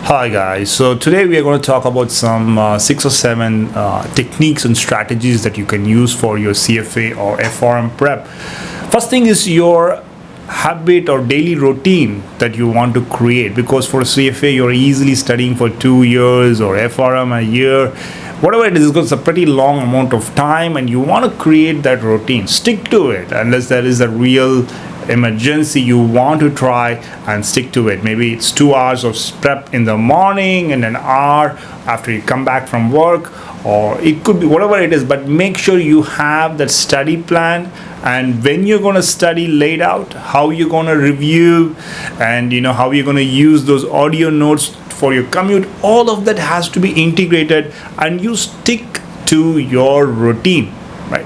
Hi guys, so today we are going to talk about some 6 or 7 techniques and strategies that you can use for your CFA or FRM prep. First thing is your habit or daily routine that you want to create, because for CFA you're easily studying for 2 years or FRM a year, whatever it is, it's a pretty long amount of time and you want to create that routine. Stick to it unless there is a real emergency you want to try and stick to it. Maybe it's 2 hours of prep in the morning and an hour after you come back from work, or it could be whatever it is, but make sure you have that study plan and when you're going to study laid out, how you're going to review, and how you're going to use those audio notes for your commute. All of that has to be integrated and you stick to your routine, right?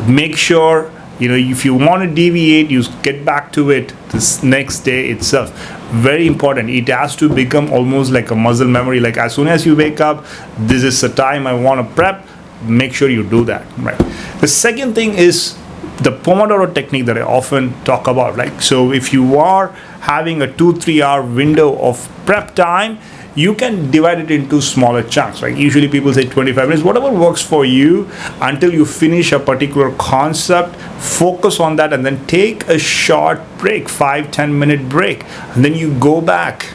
Make sure if you want to deviate, you get back to it this next day itself. Very important. It has to become almost like a muscle memory. Like as soon as you wake up, this is the time I want to prep. Make sure you do that, right? The second thing is the Pomodoro technique that I often talk about. Like, so if you are having a 2-3 hour window of prep time, you can divide it into smaller chunks. Like usually people say 25 minutes, whatever works for you, until you finish a particular concept. Focus on that and then take a short break, 5-10 minute break, and then you go back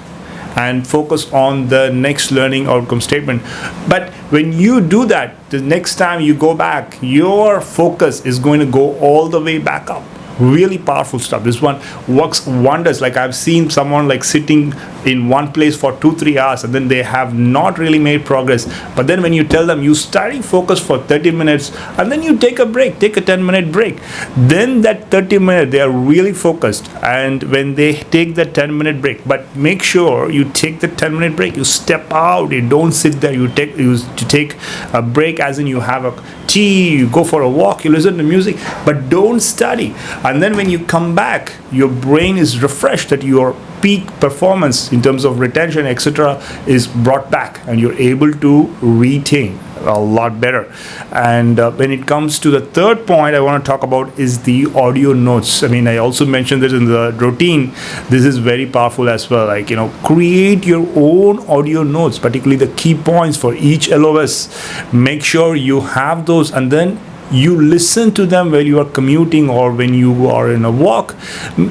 and focus on the next learning outcome statement. But when you do that, the next time you go back, your focus is going to go all the way back up. Really powerful stuff. This one works wonders. Like I've seen someone like sitting in one place for 2-3 hours and then they have not really made progress. But then when you tell them you study focus for 30 minutes and then you take a break, take a 10-minute break, then that 30 minutes they are really focused. And when they take that 10-minute break, but make sure you take the 10-minute break, you step out, you don't sit there, you take a break, as in you have a tea, you go for a walk, you listen to music, but don't study. And then when you come back, your brain is refreshed, that your peak performance in terms of retention, etc., is brought back and you're able to retain a lot better. And when it comes to the third point I want to talk about is the audio notes. I also mentioned this in the routine. This is very powerful as well. Like, create your own audio notes, particularly the key points for each LOS. Make sure you have those and then you listen to them while you are commuting or when you are in a walk.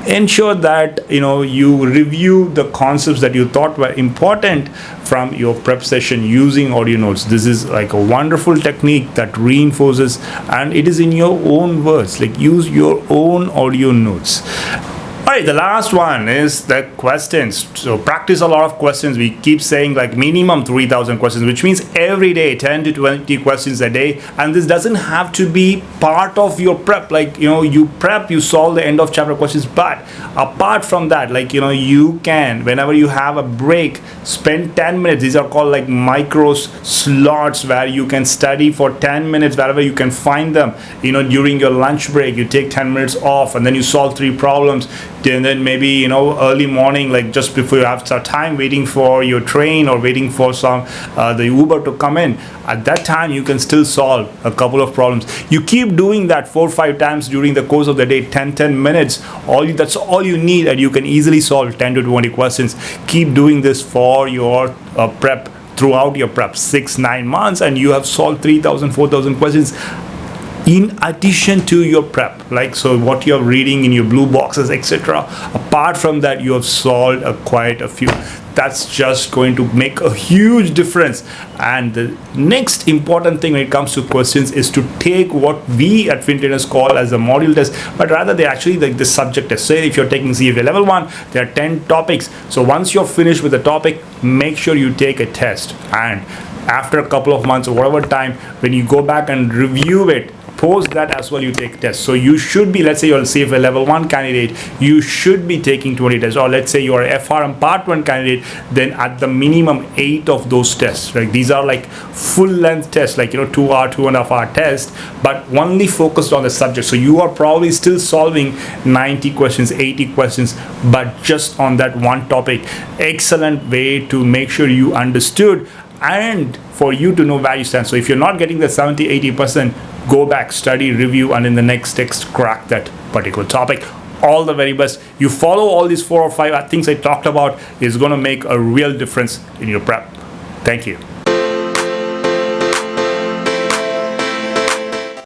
Ensure that you review the concepts that you thought were important from your prep session using audio notes. This is like a wonderful technique that reinforces, and it is in your own words. Like, use your own audio notes. Alright, the last one is the questions. So practice a lot of questions. We keep saying like minimum 3,000 questions, which means every day 10 to 20 questions a day. And this doesn't have to be part of your prep. Like, you prep, you solve the end of chapter questions. But apart from that, like, you can, whenever you have a break, spend 10 minutes. These are called like micro slots where you can study for 10 minutes wherever you can find them. During your lunch break, you take 10 minutes off and then you solve 3 problems. And then maybe early morning, like just before you have some time waiting for your train or waiting for the Uber to come in, at that time you can still solve a couple of problems. You keep doing that 4-5 times during the course of the day, 10 minutes. That's all you need, and you can easily solve 10 to 20 questions. Keep doing this for your prep, throughout your prep, 6-9 months, and you have solved 3,000-4,000 questions in addition to your prep. Like, so what you're reading in your blue boxes, etc. Apart from that, you have solved quite a few. That's just going to make a huge difference. And the next important thing when it comes to questions is to take what we at Trainers call as a module test, but rather they actually like the subject test. Say if you're taking CFA level 1, there are 10 topics. So once you're finished with the topic, make sure you take a test. And after a couple of months or whatever time, when you go back and review it, post that as well, you take tests. So you should be, let's say you're a CFA level 1 candidate, you should be taking 20 tests. Or let's say you're a FRM part 1 candidate, then at the minimum 8 of those tests. Like, these are like full length tests, like 2 hour, 2.5 hour test, but only focused on the subject. So you are probably still solving 90 questions, 80 questions, but just on that one topic. Excellent way to make sure you understood and for you to know where you stand. So if you're not getting the 70-80%, go back, study, review, and in the next text crack that particular topic. all the very best. You follow all these 4 or 5 things I talked about, is going to make a real difference in your prep. Thank you.